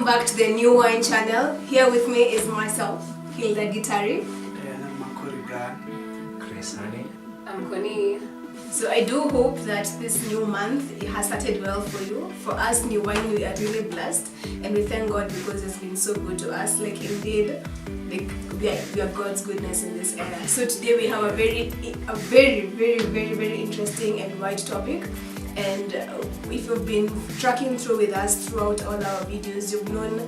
back to the New Wine channel. Here with me is myself, Hilda Gitari. Chris Hany. I'm Hany. So I do hope that this new month it has started well for you. For us, New Wine, we are really blessed, and we thank God because it's been so good to us. Like indeed, like we are God's goodness in this era. So today we have a very interesting and wide topic. And if you've been tracking through with us throughout all our videos, you've known,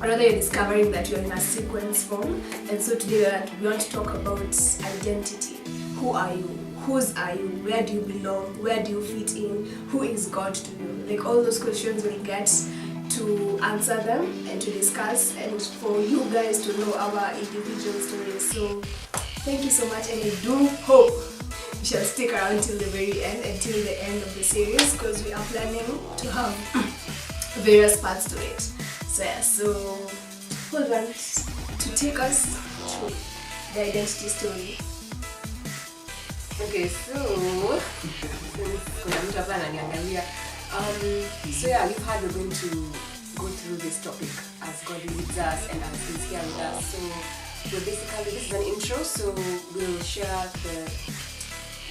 or rather you're discovering that you're in a sequence form. And so today we want to talk about identity. Who are you? Whose are you? Where do you belong? Where do you fit in? Who is God to you? Like all those questions we'll get to answer them and to discuss, and for you guys to know our individual stories. So thank you so much, and I do hope you shall stick around till the very end, until the end of the series, because we are planning to have various parts to it. So yeah, so hold on to take us through the identity story. Okay, so yeah, you've heard we're going to go through this topic as God leads us and as He's here with us. So we're basically, this is an intro, so we'll share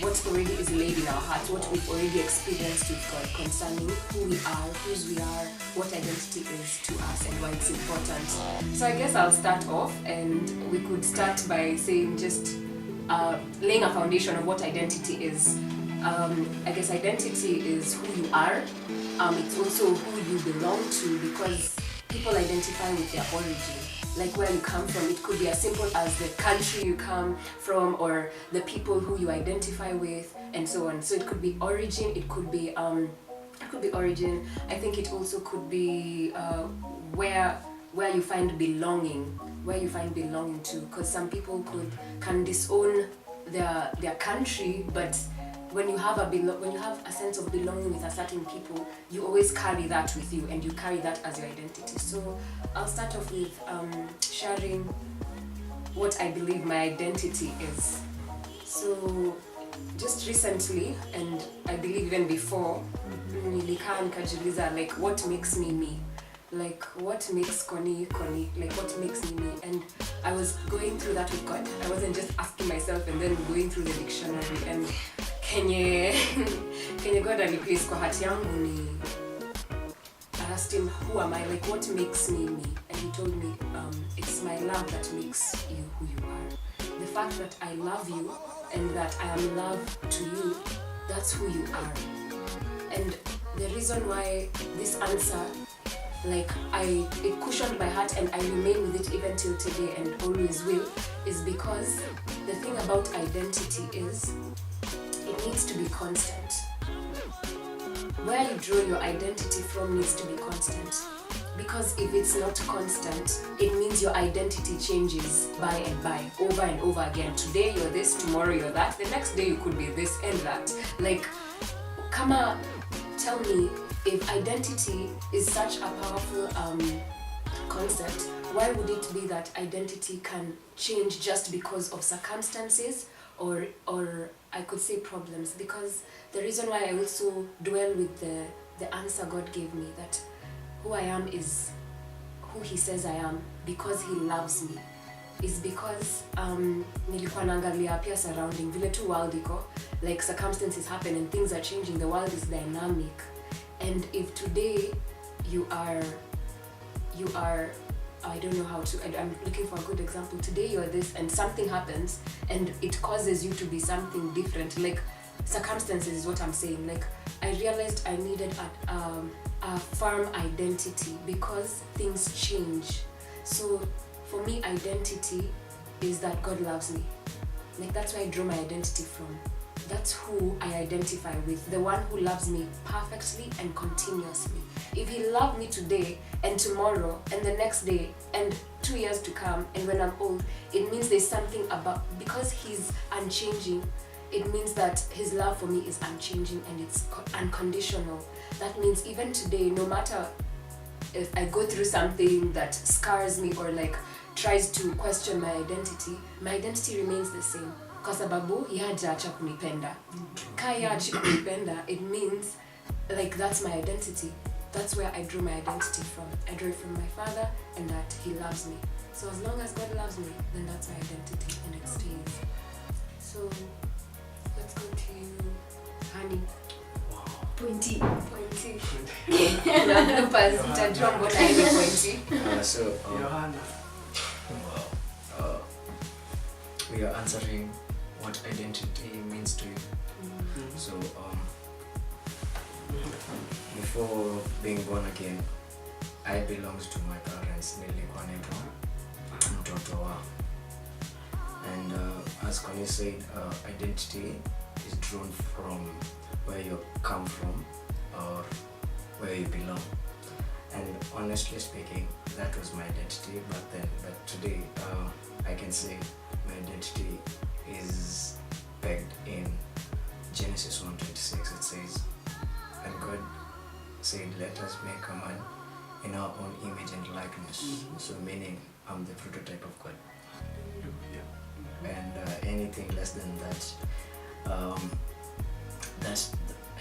what already is laid in our hearts, what we've already experienced with God concerning who we are, whose we are, what identity is to us, and why it's important. So I guess I'll start off, and we could start by saying just laying a foundation of what identity is. I guess identity is who you are. It's also who you belong to, because people identify with their origin, like where you come from. It could be as simple as the country you come from, or the people who you identify with, and so on. So it could be origin. It could be origin. I think it also could be where you find belonging. Where you find belonging to, because some people can disown their country, but when you have a sense of belonging with a certain people, you always carry that with you, and you carry that as your identity. So I'll start off with sharing what I believe my identity is. So just recently, and I believe even before, nilikaa nikajiuliza, like, what makes me me? Like, what makes Connie? Like, what makes me? And I was going through that with God. I wasn't just asking myself and then going through the dictionary. And Kenye God aliplace kwa hati yangu ni, I asked him, who am I? Like, what makes me me? And he told me, it's my love that makes you who you are. The fact that I love you and that I am love to you, that's who you are. And the reason why this answer, like, it cushioned my heart, and I remain with it even till today and always will, is because the thing about identity is it needs to be constant. Where you draw your identity from needs to be constant, because if it's not constant, it means your identity changes by and by, over and over again. Today you're this, tomorrow you're that, the next day you could be this and that. Like, Kama, tell me, if identity is such a powerful concept, why would it be that identity can change just because of circumstances, or I could say problems? Because the reason why I also dwell with the answer God gave me, that who I am is who He says I am, because He loves me, is because nilikuwa naangalia pia surrounding vile tu world iko, like circumstances happen and things are changing, the world is dynamic. And if today you are, I don't know how to, I'm looking for a good example. Today you're this and something happens and it causes you to be something different. Like, circumstances is what I'm saying. Like, I realized I needed a firm identity because things change. So for me, identity is that God loves me. Like, that's where I draw my identity from. That's who I identify with, the one who loves me perfectly and continuously. If He loved me today and tomorrow and the next day and 2 years to come and when I'm old, it means there's something about, because He's unchanging, it means that His love for me is unchanging and it's unconditional. That means even today, no matter if I go through something that scars me or like tries to question my identity remains the same. Kwa sababu hajaacha kunipenda. Kaya kunipenda, it means like that's my identity. that's where I drew my identity from. I drew it from my father, and that he loves me. So as long as God loves me, then that's my identity, and it stays. So let's go to Hany. Pointy. Pointy. Nitajua mbona hivi pointy. Johanna. We are answering what identity means to you. So before being born again, I belonged to my parents. Nilikuwa naitwa mtoto wao. And as Connie said, identity is drawn from where you come from or where you belong. And honestly speaking, that was my identity back then. But today, I can say my identity is pegged in Genesis 1:26. It says, and God said, let us make a man in our own image and likeness. So meaning I'm the prototype of God. And anything less than that,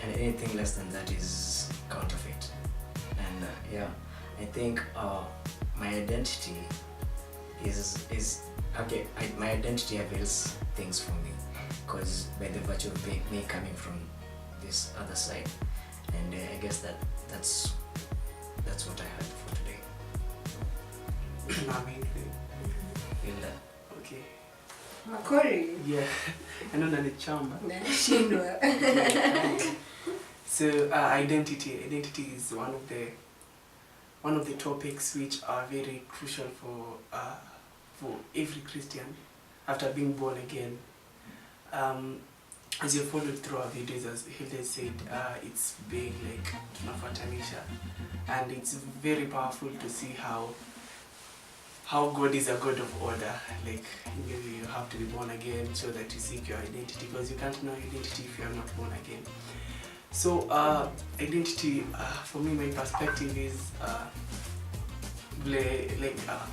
anything less than that is counterfeit. And I think my identity is okay. My identity avails things for me, because by the virtue of me coming from this other side, and I guess that's what I had for today. Amazing. Hilda. Okay. Makori. Yeah. I know that it's chamba. Nashindwa. So identity is one of the topics which are very crucial for every Christian after being born again. As you followed through our videos, as Hilda said, it's big, like tunafatanisha, and it's very powerful to see how God is a God of order. Like you have to be born again so that you seek your identity, because you can't know identity if you are not born again. So identity, for me, my perspective is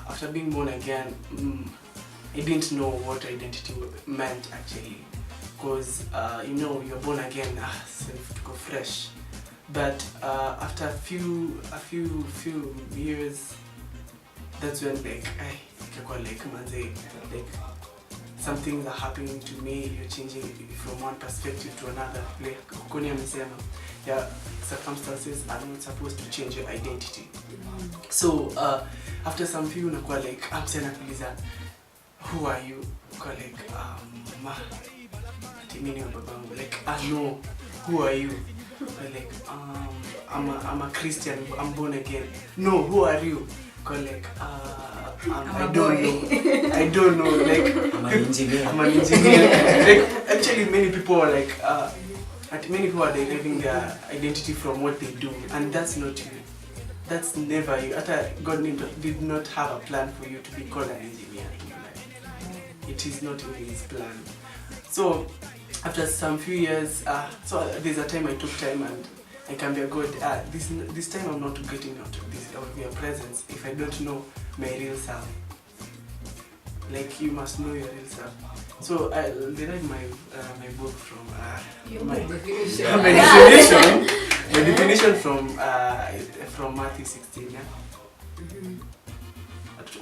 after being born again, I didn't know what identity meant actually, because you're born again, self to go fresh. But after a few years, that's when like some things are happening to me. You're changing from one perspective to another. Like Koni amesema, yeah, circumstances are not supposed to change your identity. So after some few nakuwa like, I'm saying nakuuliza, who are you? Kwa like, like, no, who are you? Like, I'm a Christian, I'm born again. No, who are you? Like, I don't know, like, I'm an engineer. Like, actually many people are like, many people are deriving their identity from what they do, and that's not you. That's never you. God did not have a plan for you to be called an engineer in your life. It is not in His plan. So after some few years, so there's a time I took time and I can be a God. This time I'm not getting out of your presence if I don't know my real self. Like, you must know your real self. So I read my book from my definition from Matthew 16. Yeah.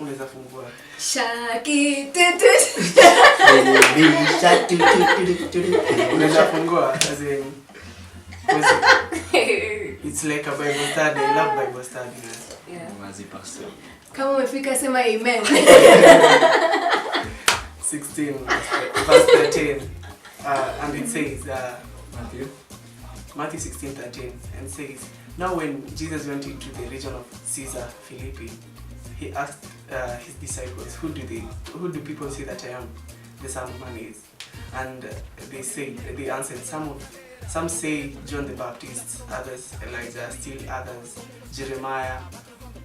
Unaweza fungua. Unaweza fungua as in, it's like a Bible study. I love Bible study. Yeah. Kama umefika sema amen. 16 verse 13, and it says Matthew 16:13, and says, now when Jesus went into the region of Caesar Philippi, he asked his disciples, who do people say that I am, the Son of Man is? And they answered, some say John the Baptist, others Elijah, still others Jeremiah,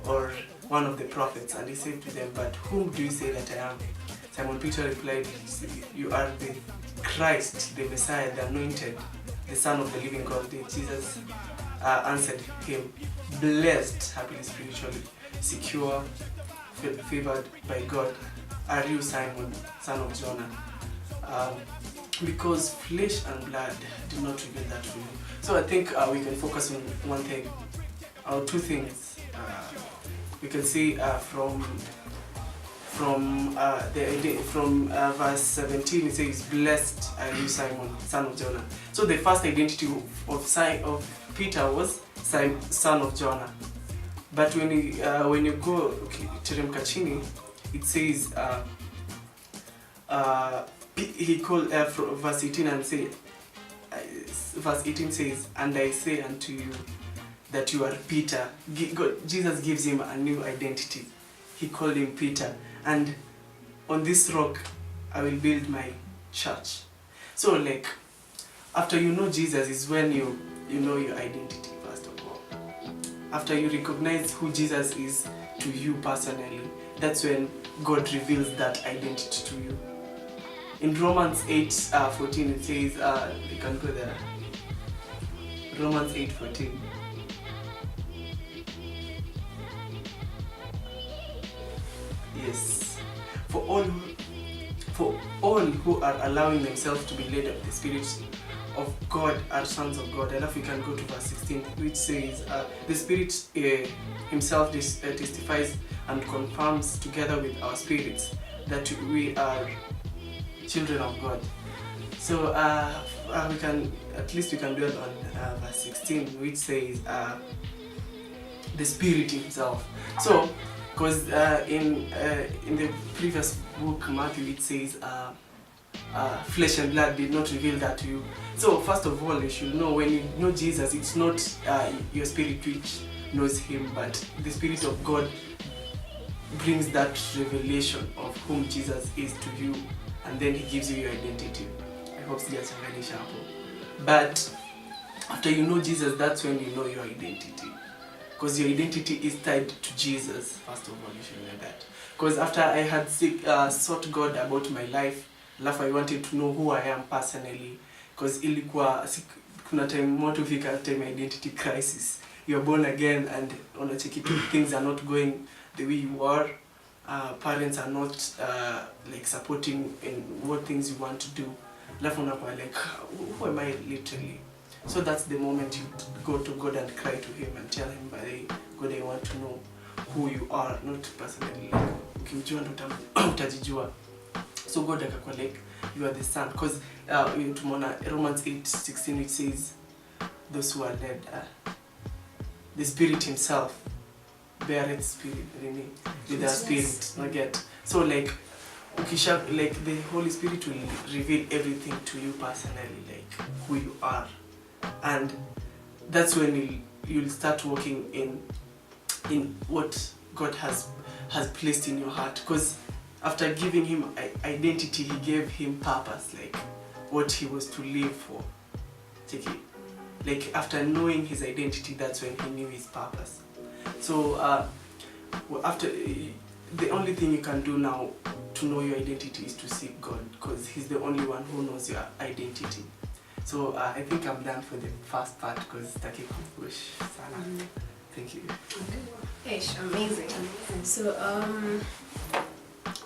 or one of the prophets. And he said to them, but whom do you say that I am? Simon Peter replied, you are the Christ, the Messiah, the anointed, the Son of the living God. Jesus answered him, blessed, happily, spiritually secure, favored by God, are you, Simon, son of Jonah? Because flesh and blood do not reveal that to you. So I think we can focus on one thing. or two things. We can see from verse 17, it says, "Blessed are you, Simon, son of Jonah." So the first identity of Peter was son of Jonah. But when you go teremka chini, it says he called verse 18 and say verse 18 says, "And I say unto you that you are Peter." Jesus gives him a new identity. He called him Peter, and on this rock I will build my church. So like after you know Jesus is when you know your identity first of all. After you recognize who Jesus is to you personally, that's when God reveals that identity to you. In Romans 8:14 it says, you can go there. Romans 8:14. Yes. For all who are allowing themselves to be led of the Spirit of God are sons of God. And if we can go to verse 16, which says, "The Spirit himself testifies and confirms together with our spirits that we are children of God." So we can dwell on verse 16, which says the Spirit himself. So because in the previous book, Matthew, it says flesh and blood did not reveal that to you. So first of all, you should know, when you know Jesus, it's not your spirit which knows him, but the Spirit of God brings that revelation of whom Jesus is to you, and then he gives you your identity. I hope that's very sharp. But after you know Jesus, that's when you know your identity. Because your identity is tied to Jesus, first of all, you should know that. Because after I had sought God about my life, I wanted to know who I am personally. Because kuna time moto fika time identity crisis. You're born again and unacheki things are not going the way you are. Parents are not supporting in what things you want to do. Unakuwa like, who am I literally? So that's the moment you go to God and cry to him and tell him, God, I want to know who you are, not personally. Ukimjua ndo utajijua. So God akakuwa like, you are the son. Because tumeona Romans 8:16, it says, those who are led, the Spirit himself beareth spirit with the Spirit. Not so like the Holy Spirit will reveal everything to you personally, like who you are. And that's when you'll start walking in what God has placed in your heart. Because after giving him identity, he gave him purpose, like what he was to live for. Like after knowing his identity, that's when he knew his purpose. So after the only thing you can do now to know your identity is to seek God, because he's the only one who knows your identity. So I think I'm done for the first part because taki kupush sana. Thank you. Ish, amazing. So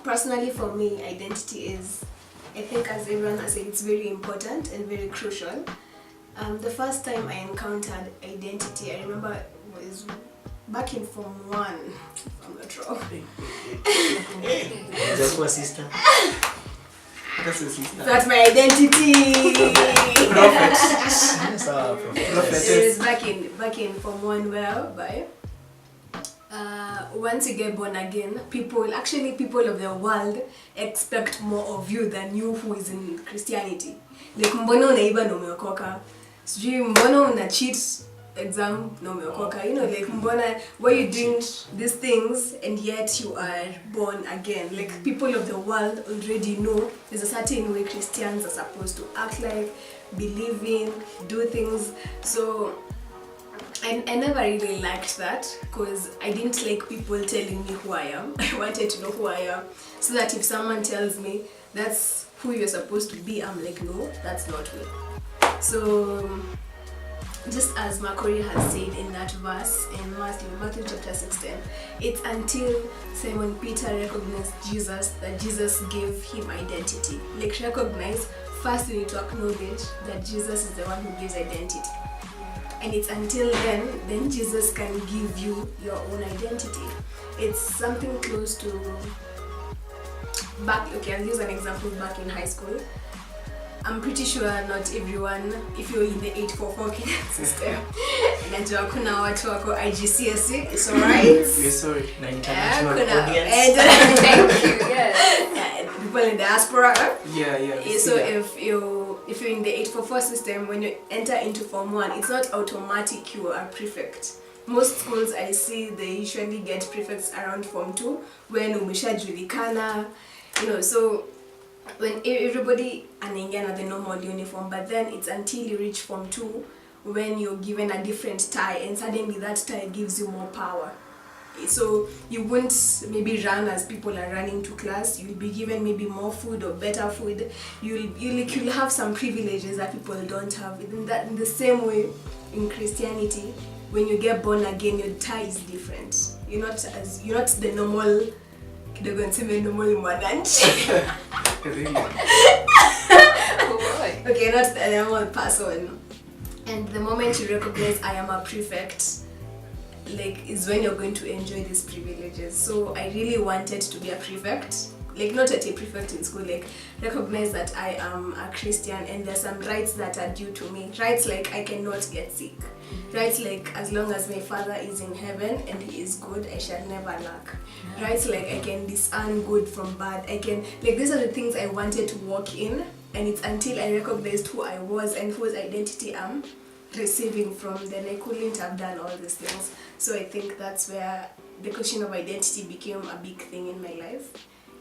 personally for me, identity is, I think as everyone has said, it's very important and very crucial. The first time I encountered identity, I remember it was back in Form 1, if I'm not wrong. Just for sister. That's my identity. Prophet. It was back in Form 1 whereby once you get born again, people of the world expect more of you than you who is in Christianity. Like mbona unaiba na umeokoka? Sijui mbona una cheat exam na umeokoka? You know, like mbona, why you doing these things and yet you are born again? Like people of the world already know there's a certain way Christians are supposed to act like, believe in, do things. So I never really liked that because I didn't like people telling me who I am. I wanted to know who I am, so that if someone tells me that's who you're supposed to be, I'm like, no, that's not me. So just as Makori has said in that verse in Matthew chapter 16, it's until Simon Peter recognized Jesus that Jesus gave him identity. Like recognize, first you need to acknowledge that Jesus is the one who gives identity. and it's until then Jesus can give you your own identity. It's something close to I'll use an example back in high school. I'm pretty sure not everyone, if you're in the 844 Kenyan system, najua kuna watu wako IGCSE, it's alright. We're sorry. Na international audience. Thank you. Yeah. People in diaspora. Yeah. So if you're in the 844 system, when you enter into Form 1, it's not automatic you are a prefect. Most schools I see, they usually get prefects around Form 2 when umeshajulikana, so when everybody anaingia na the normal uniform, but then it's until you reach Form 2 when you're given a different tie, and suddenly that tie gives you more power. So you won't maybe run as people are running to class. You'll be given maybe more food or better food. You'll have some privileges that people don't have. In the same way, in Christianity, when you get born again, your tie is different. You're not the normal. Really? Okay, not the normal person. And the moment you recognize I am a prefect, is when you're going to enjoy these privileges. So I really wanted to be a prefect, not at a prefect in school, recognize that I am a Christian and there's some rights that are due to me. Rights like I cannot get sick. Rights like as long as my Father is in heaven and he is good, I shall never lack. Rights like I can discern good from bad. I can, these are the things I wanted to walk in, and it's until I recognized who I was and whose identity I'm receiving from, then I couldn't have done all these things. So I think that's where the question of identity became a big thing in my life.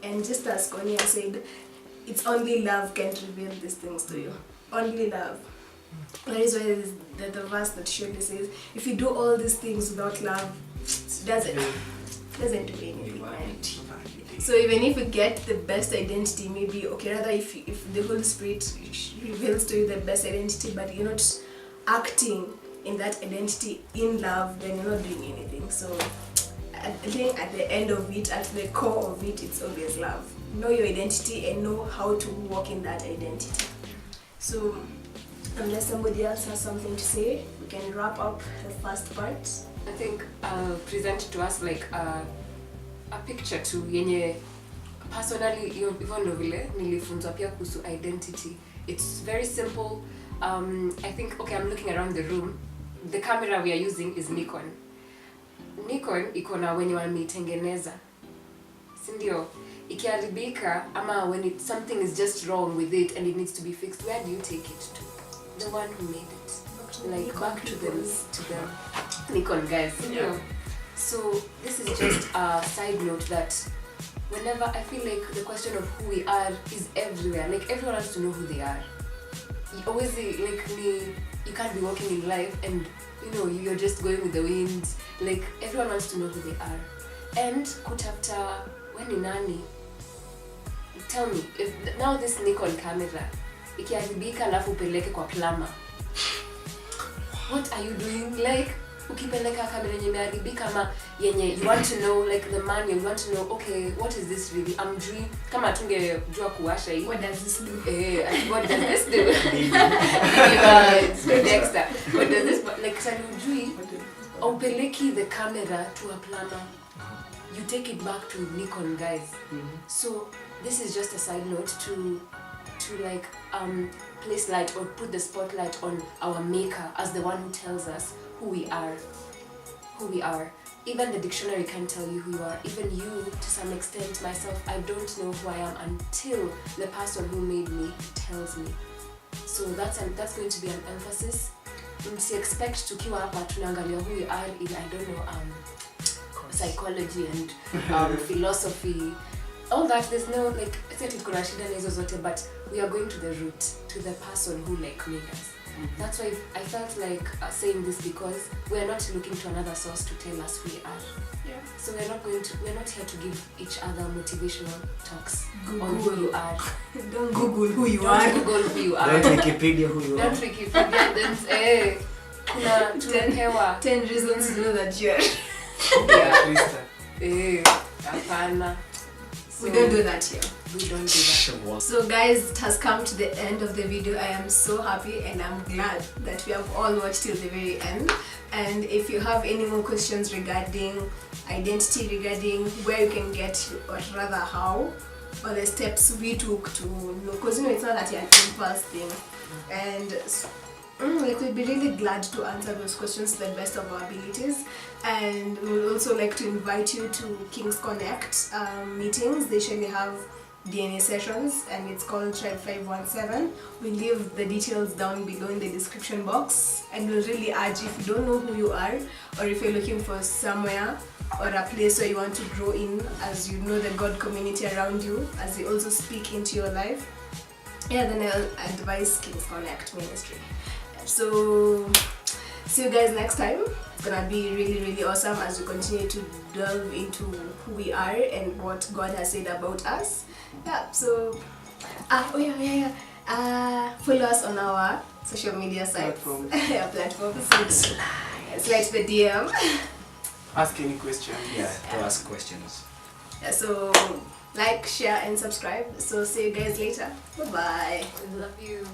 And just as Konya said, it's only love can reveal these things to you. Only love. That is why the verse that surely says, if you do all these things without love, it doesn't do anything. Right? So even if you get the best identity, maybe, rather if the Holy Spirit reveals to you the best identity, but you're not acting in that identity in love, then you're not doing anything. So I think at the end of it, at the core of it, it's always love. Know your identity and know how to walk in that identity. So unless somebody else has something to say, we can wrap up the first part. I think I'll present to us a picture to yenye personally even ndo vile nilifunzwa pia kuhusu identity. It's very simple. I think I'm looking around the room. The camera we are using is Nikon iko na wenye wameitengeneza, si ndio? Ikiharibika ama when something is just wrong with it and it needs to be fixed, where do you take it to? The one who made it, back to the Nikon guys. Yeah. So this is just a side note that whenever I feel like the question of who we are is everywhere. Everyone wants to know who they are. You always you can't be walking in life and you're just going with the wind. Everyone wants to know who they are. And kutafta when nani? Tell me, if now this Nikon camera ikiharibika alafu upeleke kwa plumber, what are you doing? Ukipeleka kamera yenye imeharibika ama yenye you want to know, the manual, you want to know, okay, what is this really? I'm doing kama tungejua kuwasha hii. What does this do? What does this do? Dexter. What does this salujui? Upeleki the camera to a plumber. You take it back to Nikon guys. So this is just a side note to place light or put the spotlight on our maker as the one who tells us who we are. Even the dictionary can't tell you who you are. Even you, to some extent, myself, I don't know who I am until the person who made me tells me. So that's going to be an emphasis. Expect tukiwa hapa tunaangalia who we are in, I don't know, psychology and philosophy. All that, there's no kuna shida na hizo zote, but we are going to the root, to the person who made us. That's why I felt like saying this, because we are not looking to another source to tell us who we are. Yeah. So we're not here to give each other motivational talks on who you are. Don't Google who you are. Don't Google who you are. Don't Wikipedia who you are. Don't Wikipedia. Don't kuna tumepewa 10 reasons to know that you are. Yeah. Hapana. We don't do that here. We don't do that. So guys, it has come to the end of the video. I am so happy and I'm glad that we have all watched till the very end. And if you have any more questions regarding identity, regarding where you can get, or rather how, or the steps we took to know, because it's not that you're an impulse thing. And like, we'd be really glad to answer those questions to the best of our abilities. And we would also like to invite you to King's Connect meetings. They usually have DNA sessions and it's called Tribe 517. We'll leave the details down below in the description box, and we'll really urge, if you don't know who you are, or if you're looking for somewhere or a place where you want to grow in, as you know the God community around you, as they also speak into your life, then I'll advise King's Connect Ministry. So see you guys next time. It's gonna be really awesome as we continue to delve into who we are and what God has said about us. So follow us on our social media sites, platforms. Slide the DM. Ask any question. Yeah, to ask questions. So like, share and subscribe. So see you guys later. Bye bye. We love you.